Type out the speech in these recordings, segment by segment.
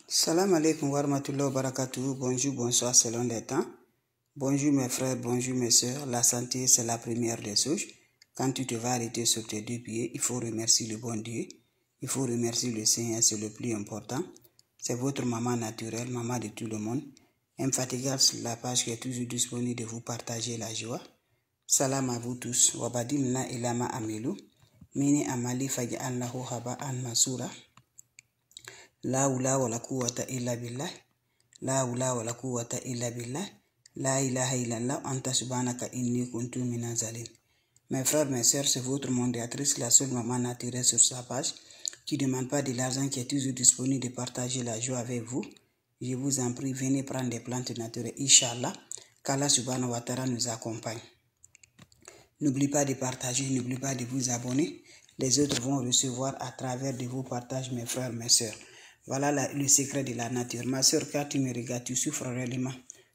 Salam alaikum wa rahmatullahi wa barakatuh. Bonjour, bonsoir selon les temps. Bonjour mes frères, bonjour mes soeurs. La santé, c'est la première des choses. Quand tu te vas arrêter sur tes deux pieds, il faut remercier le bon Dieu. Il faut remercier le Seigneur, c'est le plus important. C'est votre maman naturelle, maman de tout le monde. Infatigable sur la page qui est toujours disponible de vous partager la joie. Salam à vous tous. Wabadimna ilama amilu. Mini amali faj'alnahu haba'an masura. La hawla wa la quwwata illa billah. La hawla wa la quwwata illa billah. La ilaha illallah anta subhanaka inni kuntu minaz zalimin. Mes frères, mes sœurs, c'est votre mondiatrice, la seule maman naturelle sur sa page, qui ne demande pas de l'argent, qui est toujours disponible de partager la joie avec vous. Je vous en prie, venez prendre des plantes naturelles, Inch'Allah, qu'Allah subhanahu wa ta'ala nous accompagne. N'oubliez pas de partager, n'oubliez pas de vous abonner. Les autres vont recevoir à travers de vos partages, mes frères, mes sœurs. Voilà le secret de la nature. Ma sœur, quand tu me regardes, tu souffres réellement.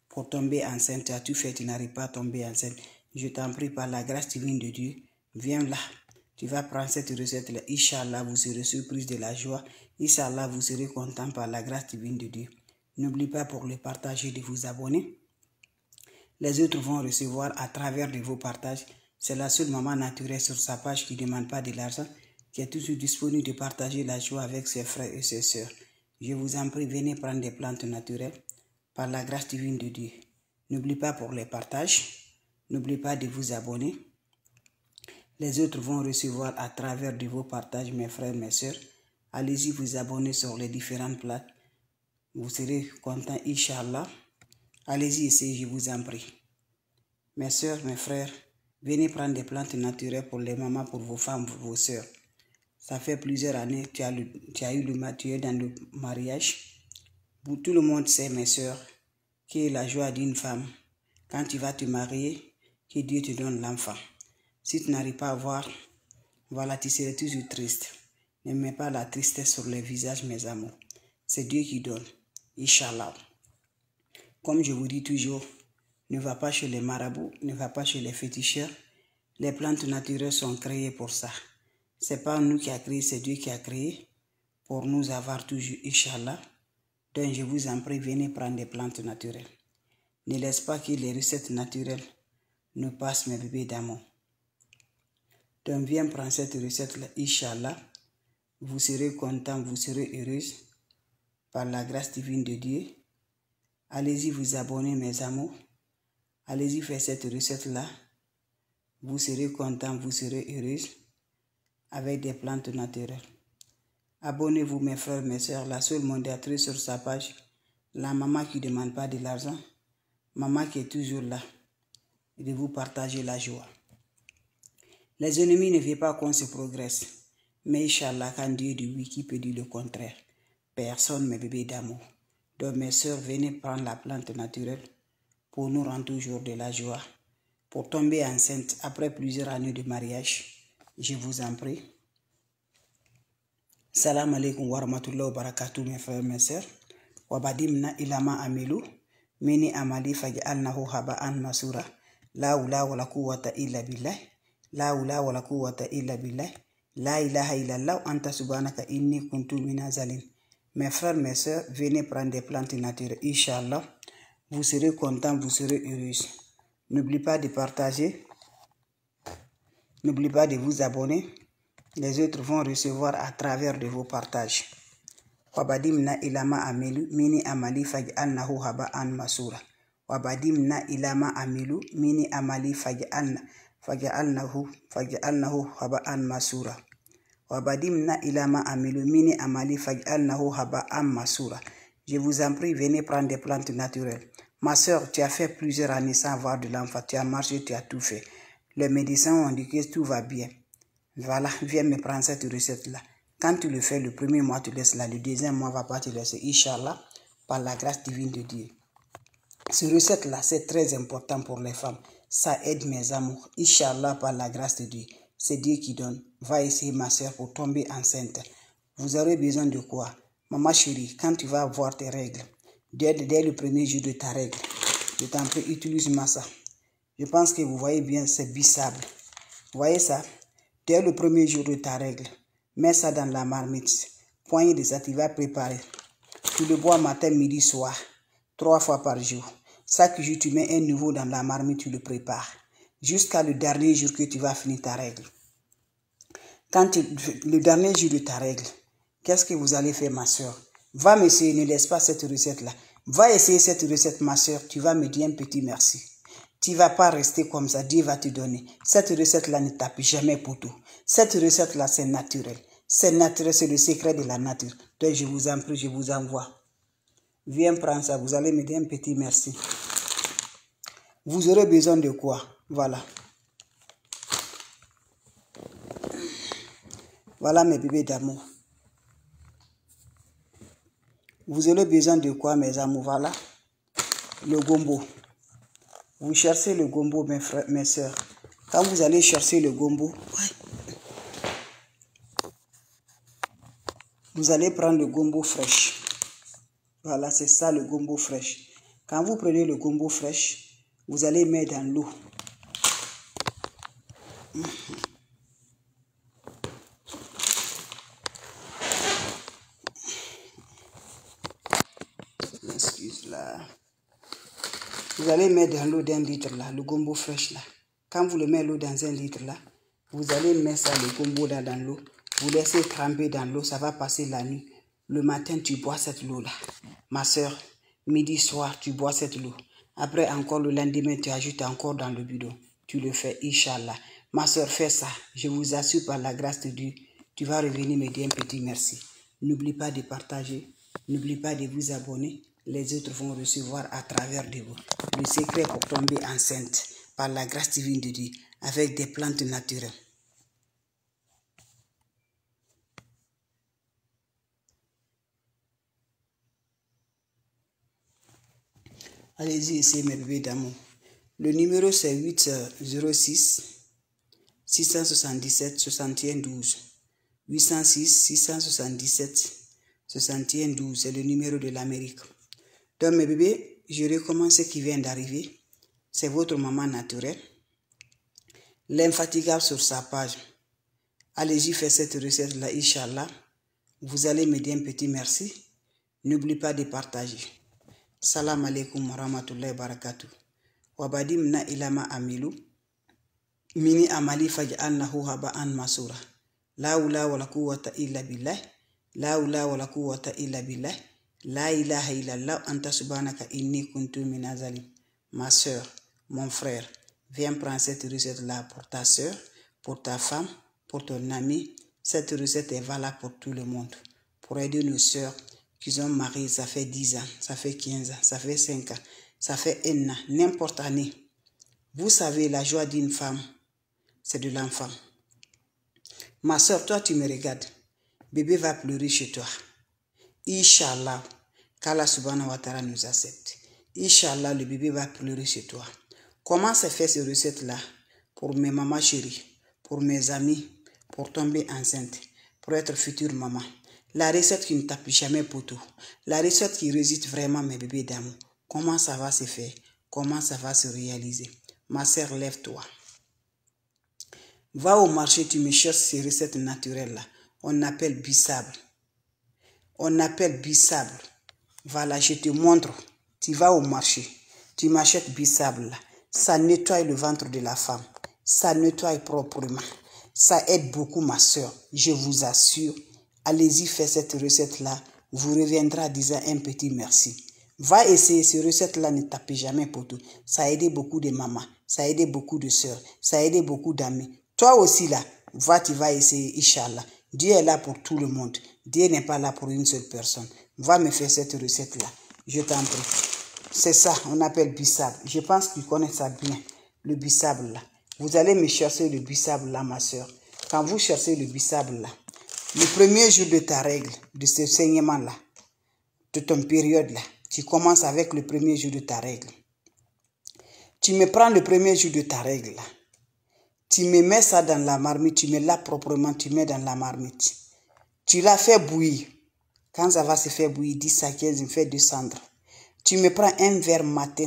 Pour tomber enceinte, tu as tout fait, tu n'arrives pas à tomber enceinte. Je t'en prie par la grâce divine de Dieu, viens là. Tu vas prendre cette recette-là. Inch'Allah, vous serez surprise de la joie. Inch'Allah, vous serez content par la grâce divine de Dieu. N'oubliez pas pour le partager de vous abonner. Les autres vont recevoir à travers de vos partages. C'est la seule maman naturelle sur sa page qui ne demande pas de l'argent, qui est toujours disponible de partager la joie avec ses frères et ses sœurs. Je vous en prie, venez prendre des plantes naturelles par la grâce divine de Dieu. N'oubliez pas pour les partages, n'oubliez pas de vous abonner. Les autres vont recevoir à travers de vos partages, mes frères, mes sœurs. Allez-y vous abonner sur les différentes plates. Vous serez contents, Inch'Allah. Allez-y essayez, je vous en prie. Mes sœurs, mes frères, venez prendre des plantes naturelles pour les mamans, pour vos femmes, pour vos sœurs. Ça fait plusieurs années que tu es dans le mariage. Tout le monde sait, mes sœurs, que la joie d'une femme, quand tu vas te marier, que Dieu te donne l'enfant. Si tu n'arrives pas à voir, voilà, tu seras toujours triste. Ne mets pas la tristesse sur les visages, mes amours. C'est Dieu qui donne. Inch'Allah. Comme je vous dis toujours, ne va pas chez les marabouts, ne va pas chez les féticheurs. Les plantes naturelles sont créées pour ça. C'est pas nous qui a créé, c'est Dieu qui a créé pour nous avoir toujours, Inch'Allah. Donc je vous en prie, venez prendre des plantes naturelles. Ne laisse pas que les recettes naturelles nous passent, mes bébés d'amour. Donc viens prendre cette recette-là, Inch'Allah. Vous serez content, vous serez heureuse par la grâce divine de Dieu. Allez-y vous abonner, mes amours. Allez-y faire cette recette-là. Vous serez content, vous serez heureuse avec des plantes naturelles. Abonnez-vous, mes frères, mes sœurs, la seule mondiatrice sur sa page. La maman qui ne demande pas de l'argent. Maman qui est toujours là. Et de vous partager la joie. Les ennemis ne veulent pas qu'on se progresse. Mais Inch'Allah, quand Dieu dit oui, qui peut dire le contraire? Personne, mes bébés d'amour. Donc mes sœurs, venez prendre la plante naturelle pour nous rendre toujours de la joie. Pour tomber enceinte après plusieurs années de mariage. Je vous en prie. Salam alaikum wa rahmatullahi wa barakatuh, mes frères, mes sœurs. Wabadimna ilama amilu. Mini amali faj'alnahu haba'an masura. La hawla wa la quwwata illa billah. La hawla wa la quwwata illa billah. La ilaha illallah anta subhanaka inni kuntu minaz zalimin. Mes frères, mes sœurs, venez prendre des plantes naturelles. Inch'Allah, vous serez contents, vous serez heureux. N'oubliez pas de partager. N'oubliez pas de vous abonner. Les autres vont recevoir à travers de vos partages. Wabadimna ilama amilu mini amali faj'alnahu haba'an masura. Wabadimna ilama amilu mini amali faj'alnahu haba'an masura. Wabadimna ilama amilu mini amali faj'alnahu haba'an masura. Je vous en prie, venez prendre des plantes naturelles. Ma soeur, tu as fait plusieurs années sans avoir de l'enfant. Tu as marché, tu as tout fait. Les médecins ont dit que tout va bien. Voilà, viens me prendre cette recette-là. Quand tu le fais, le premier mois, tu laisses là. Le deuxième mois, va pas te laisser. Inch'Allah, par la grâce divine de Dieu. Cette recette-là, c'est très important pour les femmes. Ça aide mes amours. Inch'Allah, par la grâce de Dieu. C'est Dieu qui donne. Va essayer, ma soeur, pour tomber enceinte. Vous aurez besoin de quoi? Maman chérie, quand tu vas avoir tes règles, dès le premier jour de ta règle, je t'en prie, utilise-moi ça. Je pense que vous voyez bien, c'est bissable. Vous voyez ça? Dès le premier jour de ta règle, mets ça dans la marmite. Poignée de ça, tu vas préparer. Tu le bois matin, midi, soir. 3 fois par jour. Chaque jour, tu mets un nouveau dans la marmite, tu le prépares. Jusqu'à le dernier jour que tu vas finir ta règle. Le dernier jour de ta règle, qu'est-ce que vous allez faire, ma soeur? Va m'essayer, ne laisse pas cette recette-là. Va essayer cette recette, ma soeur. Tu vas me dire un petit merci. Tu ne vas pas rester comme ça. Dieu va te donner. Cette recette-là ne tape jamais pour tout. Cette recette-là, c'est naturel. C'est naturel, c'est le secret de la nature. Donc, je vous en prie, je vous envoie. Viens prendre ça. Vous allez me dire un petit merci. Vous aurez besoin de quoi? Voilà. Voilà mes bébés d'amour. Vous aurez besoin de quoi, mes amours? Voilà. Le gombo. Vous cherchez le gombo, mes frères, mes soeurs. Quand vous allez chercher le gombo, vous allez prendre le gombo fraîche. Voilà, c'est ça le gombo fraîche. Quand vous prenez le gombo fraîche, vous allez mettre dans l'eau. Excuse-là. Vous allez mettre dans l'eau d'1 litre là, le gombo fraîche là. Quand vous le mettez l'eau dans 1 litre là, vous allez mettre ça, le gombo là dans l'eau. Vous laissez tremper dans l'eau, ça va passer la nuit. Le matin, tu bois cette eau là. Ma soeur, midi, soir, tu bois cette eau. Après, encore le lendemain, tu ajoutes encore dans le bidon. Tu le fais, Inch'Allah. Ma soeur, fais ça. Je vous assure par la grâce de Dieu, tu vas revenir me dire un petit merci. N'oublie pas de partager. N'oublie pas de vous abonner. Les autres vont recevoir à travers de vous le secret pour tomber enceinte par la grâce divine de Dieu avec des plantes naturelles. Allez-y, essayez mes bébés d'amour. Le numéro c'est 806 677 61 12. 806 677 61 12, c'est le numéro de l'Amérique. Donc mes bébés, je recommence ce qui vient d'arriver. C'est votre maman naturelle. L'infatigable sur sa page. Allez-y, faites cette recette-là, Inch'Allah. Vous allez me dire un petit merci. N'oubliez pas de partager. Salam alaikum wa rahmatullahi wa barakatuh. Wabadimna ilama amilu. Mini amali faj'alnahu haba'an masura. La hawla wa la quwwata illa billah. La hawla wa la quwwata illa billah. La ilaha illallah anta subhanaka inni kuntu minazalim. Ma soeur, mon frère, viens prendre cette recette-là pour ta soeur, pour ta femme, pour ton ami. Cette recette est valable pour tout le monde. Pour aider nos soeurs qui sont mariées, ça fait 10 ans, ça fait 15 ans, ça fait 5 ans, ça fait 1 an, n'importe année. Vous savez, la joie d'une femme, c'est de l'enfant. Ma soeur, toi, tu me regardes. Bébé va pleurer chez toi. Inch'Allah, qu'Allah subhanahu wa ta'ala nous accepte. Inch'Allah, le bébé va pleurer chez toi. Comment se fait cette recette-là? Pour mes mamans chéries, pour mes amis, pour tomber enceinte, pour être future maman. La recette qui ne tape jamais pour tout. La recette qui résiste vraiment mes bébés d'amour. Comment ça va se faire? Comment ça va se réaliser? Ma soeur, lève-toi. Va au marché, tu me cherches ces recettes naturelles-là. On appelle bissable. On appelle bissable. Voilà, je te montre. Tu vas au marché. Tu m'achètes bissable là. Ça nettoie le ventre de la femme. Ça nettoie proprement. Ça aide beaucoup ma soeur. Je vous assure. Allez-y, faites cette recette-là. Vous reviendrez disant un petit merci. Va essayer cette recette-là, ne tapez jamais pour tout. Ça a aidé beaucoup de mamans. Ça a aidé beaucoup de soeurs. Ça a aidé beaucoup d'amis. Toi aussi là, tu vas essayer, Inch'Allah. Dieu est là pour tout le monde. Dieu n'est pas là pour une seule personne. Va me faire cette recette-là. Je t'en prie. C'est ça, on appelle bissable. Je pense qu'ils connaissent ça bien. Le bissable là. Vous allez me chercher le bissable là, ma soeur. Quand vous cherchez le bissable là, le premier jour de ta règle, de ce saignement là, de ton période là, tu commences avec le premier jour de ta règle. Tu me prends le premier jour de ta règle là. Tu me mets ça dans la marmite, tu me laves proprement, tu mets dans la marmite. Tu la fais bouillir. Quand ça va se faire bouillir, 10 à 15, il fait descendre. Tu me prends un verre matin,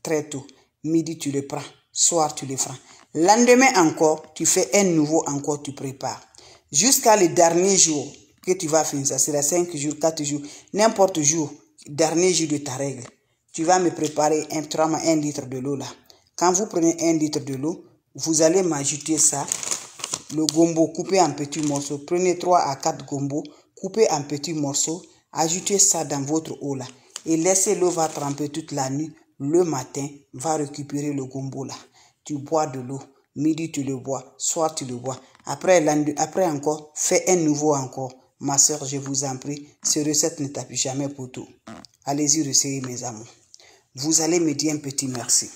très tôt. Midi, tu le prends. Soir, tu le prends. Lendemain encore, tu fais un nouveau encore, tu prépares. Jusqu'à le dernier jour, que tu vas finir ça. C'est les 5 jours, 4 jours, n'importe jour, dernier jour de ta règle. Tu vas me préparer 1 litre de l'eau là. Quand vous prenez 1 litre de l'eau, vous allez m'ajouter ça, le gombo coupé en petits morceaux. Prenez 3 à 4 gombos, coupez en petits morceaux, ajoutez ça dans votre eau là. Et laissez l'eau va tremper toute la nuit. Le matin, va récupérer le gombo là. Tu bois de l'eau. Midi, tu le bois. Soir, tu le bois. Après encore, fais un nouveau encore. Ma soeur, je vous en prie, ces recettes ne tapent jamais pour tout. Allez-y, essayez mes amours. Vous allez me dire un petit merci.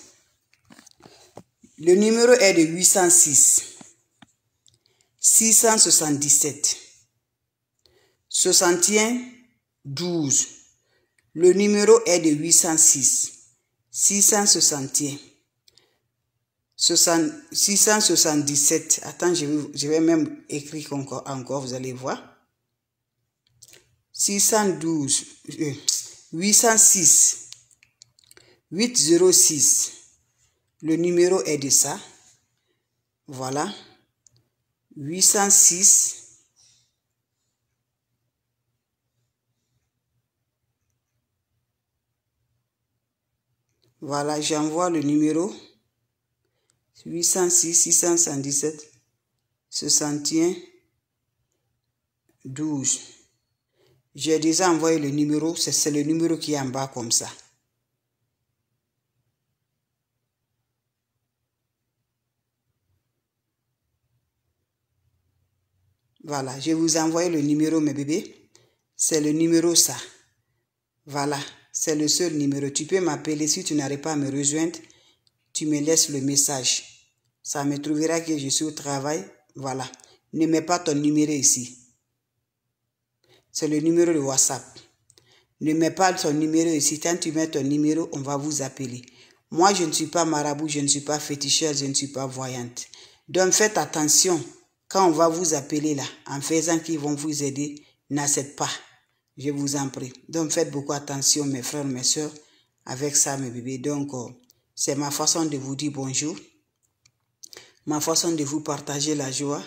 Le numéro est de 806 677 61 12. Le numéro est de 806 661 677. Attends, je vais même écrire encore, vous allez voir. 612 806 806. Le numéro est de ça. Voilà. 806 Voilà, j'envoie le numéro 806 677 61 12. J'ai déjà envoyé le numéro, c'est le numéro qui est en bas comme ça. Voilà, je vous envoie le numéro, mes bébés. C'est le numéro ça. Voilà, c'est le seul numéro. Tu peux m'appeler si tu n'arrives pas à me rejoindre. Tu me laisses le message. Ça me trouvera que je suis au travail. Voilà. Ne mets pas ton numéro ici. C'est le numéro de WhatsApp. Ne mets pas ton numéro ici. Quand tu mets ton numéro, on va vous appeler. Moi, je ne suis pas marabout, je ne suis pas féticheur, je ne suis pas voyante. Donc, faites attention. Quand on va vous appeler là, en faisant qu'ils vont vous aider, n'acceptez pas. Je vous en prie. Donc, faites beaucoup attention, mes frères, mes soeurs, avec ça, mes bébés. Donc, c'est ma façon de vous dire bonjour. Ma façon de vous partager la joie.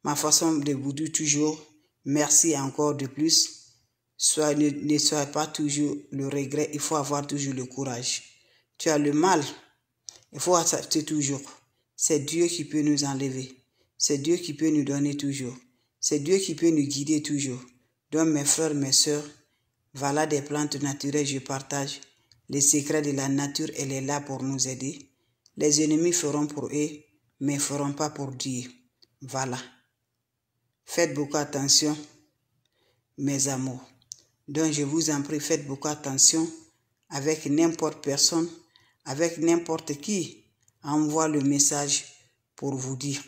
Ma façon de vous dire toujours merci encore de plus. Ne soyez pas toujours le regret. Il faut avoir toujours le courage. Tu as le mal. Il faut accepter toujours. C'est Dieu qui peut nous enlever. C'est Dieu qui peut nous donner toujours. C'est Dieu qui peut nous guider toujours. Donc mes frères, mes soeurs, voilà des plantes naturelles, je partage. Les secrets de la nature, elle est là pour nous aider. Les ennemis feront pour eux, mais ne feront pas pour Dieu. Voilà. Faites beaucoup attention, mes amours. Donc je vous en prie, faites beaucoup attention avec n'importe personne, avec n'importe qui envoie le message pour vous dire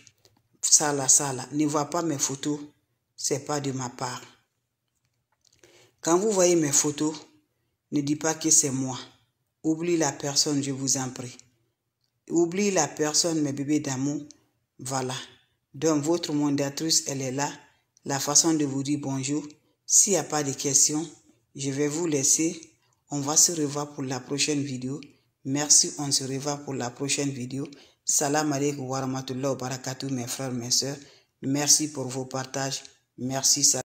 ça là, ne vois pas mes photos, c'est pas de ma part. Quand vous voyez mes photos, ne dites pas que c'est moi. Oublie la personne, je vous en prie. Oublie la personne, mes bébés d'amour. Voilà. Donc votre modératrice, elle est là. La façon de vous dire bonjour. S'il n'y a pas de questions, je vais vous laisser. On va se revoir pour la prochaine vidéo. Merci, on se revoit pour la prochaine vidéo. Salam alaikum wa rahmatullahi wa barakatuh, mes frères, mes soeurs. Merci pour vos partages. Merci.